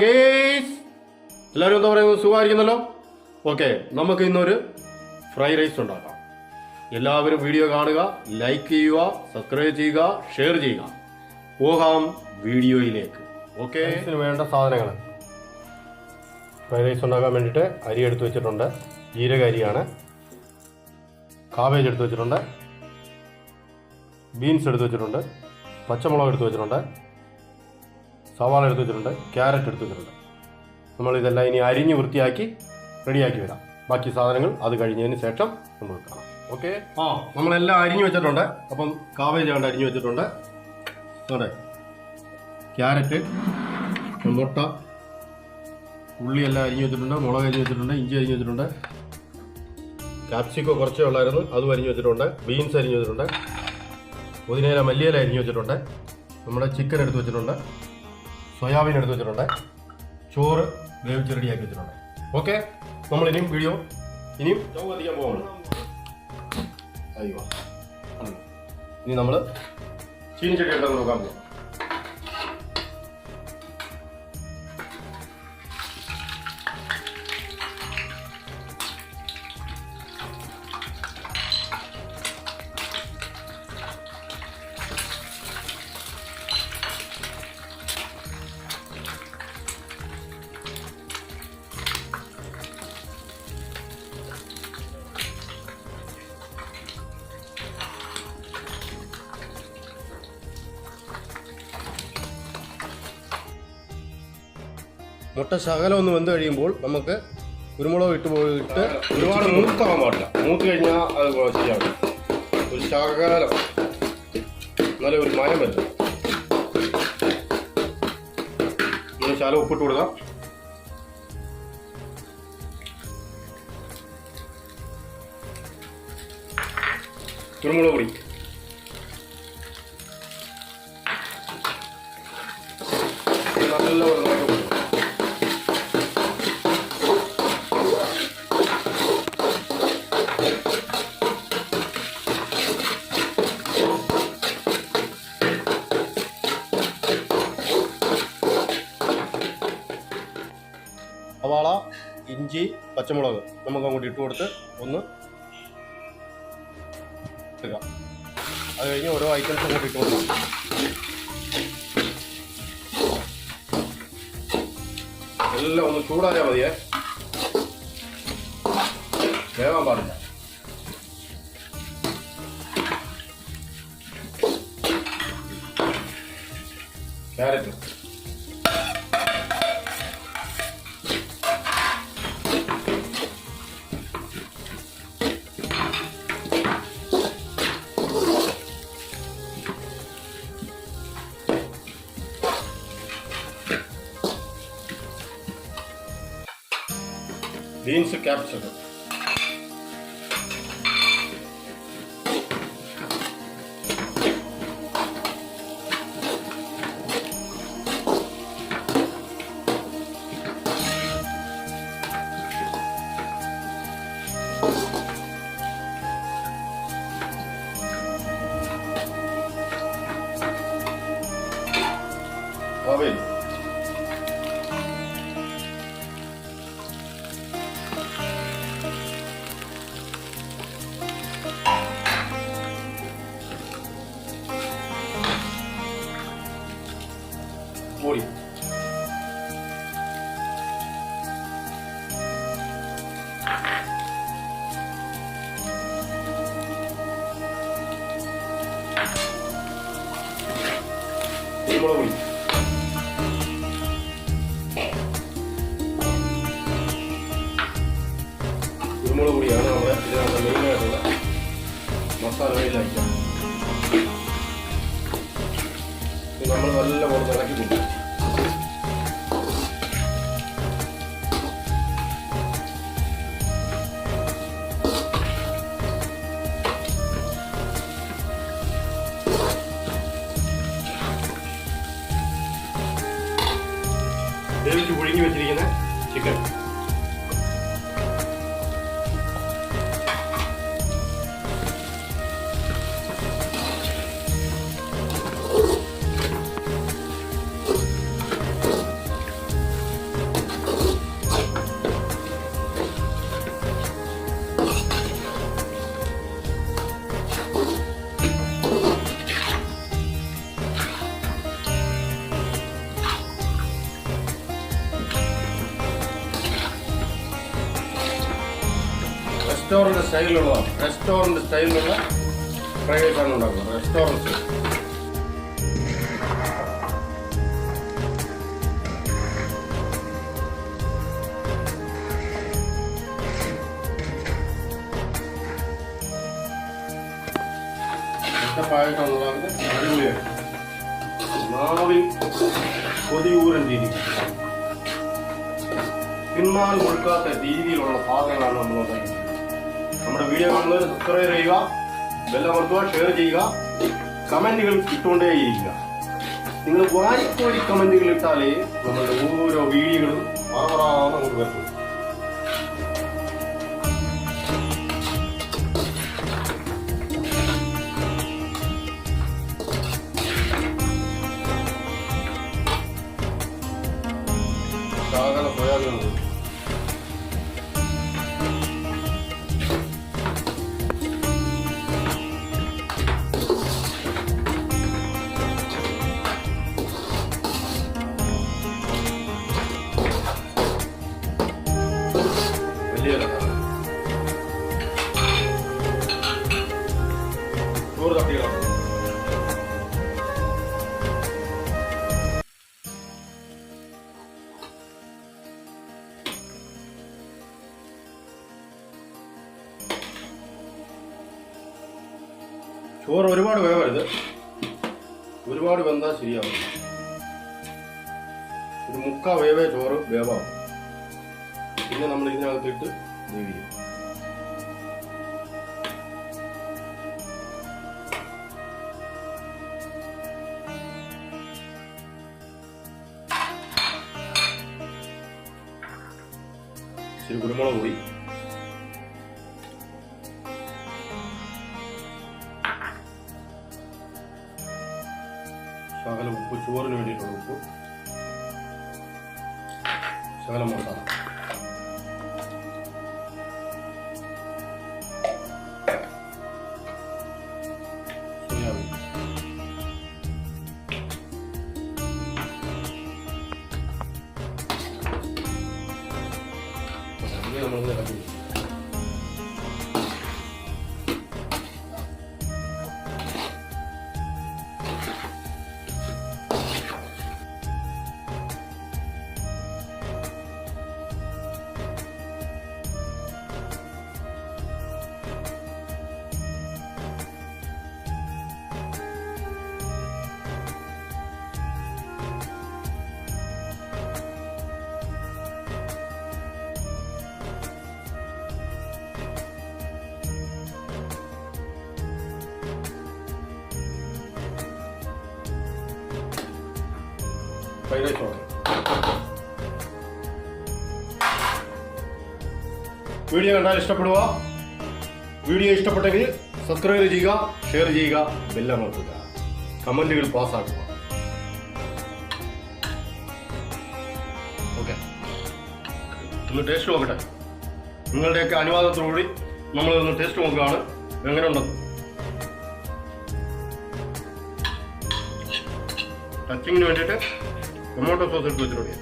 Guys എല്ലാവരും എന്താ പറയുന്നത്, സുഖമായിരിക്കുന്നല്ലോ. ഓക്കെ, നമുക്ക് ഇന്നൊരു ഫ്രൈഡ് റൈസ് ഉണ്ടാക്കാം. എല്ലാവരും വീഡിയോ കാണുക, ലൈക്ക് ചെയ്യുക, സബ്സ്ക്രൈബ് ചെയ്യുക, ഷെയർ ചെയ്യുക. പോകാം വീഡിയോയിലേക്ക്. ഓക്കെ, ഇതിന് വേണ്ട സാധനങ്ങൾ: ഫ്രൈഡ് റൈസ് ഉണ്ടാക്കാൻ വേണ്ടിയിട്ട് അരി എടുത്ത് വെച്ചിട്ടുണ്ട്, ജീരക അരിയാണ്. കാബേജ് എടുത്ത് വെച്ചിട്ടുണ്ട്, ബീൻസ് എടുത്ത് വെച്ചിട്ടുണ്ട്, പച്ചമുളക് എടുത്ത് വെച്ചിട്ടുണ്ട്, സവാള എടുത്ത് വെച്ചിട്ടുണ്ട്, ക്യാരറ്റ് എടുത്ത് വെച്ചിട്ടുണ്ട്. നമ്മളിതെല്ലാം ഇനി അരിഞ്ഞ് വൃത്തിയാക്കി റെഡിയാക്കി വരാം. ബാക്കി സാധനങ്ങൾ അത് കഴിഞ്ഞതിന് ശേഷം നമ്മൾ കാണാം. ഓക്കെ, നമ്മളെല്ലാം അരിഞ്ഞു വെച്ചിട്ടുണ്ട്. അപ്പം കാബേജ് കൊണ്ട് അരിഞ്ഞു വെച്ചിട്ടുണ്ട്, അതെ, ക്യാരറ്റ്, മുട്ട, ഉള്ളിയെല്ലാം അരിഞ്ഞു വെച്ചിട്ടുണ്ട്, മുളക് അരിഞ്ഞു വെച്ചിട്ടുണ്ട്, ഇഞ്ചി അരിഞ്ഞു വെച്ചിട്ടുണ്ട്, ക്യാപ്സിക്കോ കുറച്ചേ ഉള്ളായിരുന്നു, അതും അരിഞ്ഞു വെച്ചിട്ടുണ്ട്, ബീൻസ് അരിഞ്ഞു വെച്ചിട്ടുണ്ട്, പുതിനയില മല്ലിയില അരിഞ്ഞു വെച്ചിട്ടുണ്ട്, നമ്മുടെ ചിക്കൻ എടുത്ത് വെച്ചിട്ടുണ്ട്, സോയാബീൻ എടുത്ത് വെച്ചിട്ടുണ്ട്, ചോറ് വേവിച്ച് റെഡിയാക്കി വെച്ചിട്ടുണ്ട്. ഓക്കെ, നമ്മളിനിയും ഇനിയും സ്റ്റൗ കത്തിക്കാൻ പോകുന്നു. അയ്യോ, ഇനി നമ്മൾ ചീനിച്ചട്ടി എടുത്ത് നോക്കാൻ പോകും. മുട്ട ശകലം ഒന്ന് വെന്ത് കഴിയുമ്പോൾ നമുക്ക് കുരുമുളക് ഇട്ട് പോയിട്ട് ഒരുപാട് മൂത്താവാൻ പാടില്ല. മൂത്ത് കഴിഞ്ഞാൽ അത് ശരിയാവും. ഒരു ശകലം നല്ല ഒരു മയം വരും. ഇങ്ങനെ ശകലം ഉപ്പിട്ട് കൊടുക്കാം. കുരുമുളക് പൊടി, നല്ല സവാള, ഇഞ്ചി, പച്ചമുളക് നമുക്ക് അങ്ങോട്ട് ഇട്ട് കൊടുത്ത് ഒന്ന് ഇടുക. അത് കഴിഞ്ഞ് ഓരോ ഐറ്റംസ് അങ്ങോട്ട് ഇട്ട് കൊടുക്കാം. എല്ലാം ഒന്ന് ചൂടായാൽ മതിയേ, വേവാൻ പാടില്ല. ക്യാരറ്റ്, ബീൻസ്, ക്യാപ്സിക്കം, അവയിൽ പൊടി, കുരുമുളക് പൊടി, കുരുമുളക് പൊടിയാണ് നമ്മുടെ ഇതിനകത്ത് മെയിനായിട്ടുള്ള മസാലകളിലായിരിക്കും. നമ്മൾ നല്ലപോലെ ഇളക്കി കൊടുക്കും. വേവിച്ച് പുഴുങ്ങി വെച്ചിരിക്കുന്ന ചിക്കൻ, സ്റ്റൈലിലുള്ളതാണ്. റെസ്റ്റോറൻറ്റ് സ്റ്റൈലിലുള്ള ഫ്രൈഡ് റൈസാണ് ഉണ്ടാക്കുന്നത്. Restaurant style. പായസമുള്ളതാണ്. അടിപൊളിയായിട്ട് നാവിൽ കൊതിയൂരൻ രീതി, തിന്മാൻ കൊടുക്കാത്ത രീതിയിലുള്ള സാധനങ്ങളാണ് നമ്മൾ ഉണ്ടാക്കുന്നത്. നമ്മുടെ വീഡിയോ കാണുന്നവർ സബ്സ്ക്രൈബ് ചെയ്യുക, ബെല്ലമർത്തുക, ഷെയർ ചെയ്യുക, കമന്റുകൾ ഇട്ടുകൊണ്ടേയിരിക്കുക. നിങ്ങൾ വാരിക്കോരി കമന്റുകൾ ഇട്ടാലേ നമ്മളുടെ ഓരോ വീഡിയോകളും നമുക്ക് വരുന്നത്. സാധാരണ സോയാബീൻ വലിയ ചോറ് തട്ടികളാണ്. ചോറ് ഒരുപാട് വേവരുത്, ഒരുപാട് വെന്താൽ ശരിയാവും. ഒരു മുക്കാ വേവേ ചോറ് വേവാവും. പിന്നെ നമ്മൾ ഇതിനകത്തിട്ട് വേവിക്കും. ഇച്ചിരി കുരുമുളക് പൊടി, ശകലം ഉപ്പ്, ചോറിന് വേണ്ടിയിട്ടുള്ള ഉപ്പ്, ശകലം മസാല, സോയാബീൻ, നമ്മളിന്ന് ഇളക്കി. Fried rice order. വീഡിയോ കണ്ടാൽ ഇഷ്ടപ്പെടുക. വീഡിയോ ഇഷ്ടപ്പെട്ടെങ്കിൽ സബ്സ്ക്രൈബ് ചെയ്യുക, ഷെയർ ചെയ്യുക, ബെല്ലമർത്തുക, കമന്റുകൾ പാസ്സാക്കുക. ഓക്കെ, ഒന്ന് ടേസ്റ്റ് നോക്കട്ടെ. നിങ്ങളുടെയൊക്കെ അനുവാദത്തോടുകൂടി നമ്മളൊന്ന് ടേസ്റ്റ് നോക്കുകയാണ് എങ്ങനെ ഉണ്ടെന്ന്. ടച്ചിങ്ങിന് വേണ്ടിയിട്ട് ടൊമാറ്റോ സോസ് എടുത്ത് വെച്ചിട്ടുണ്ട്.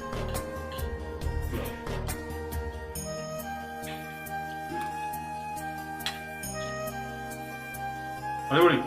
അടിപൊളി.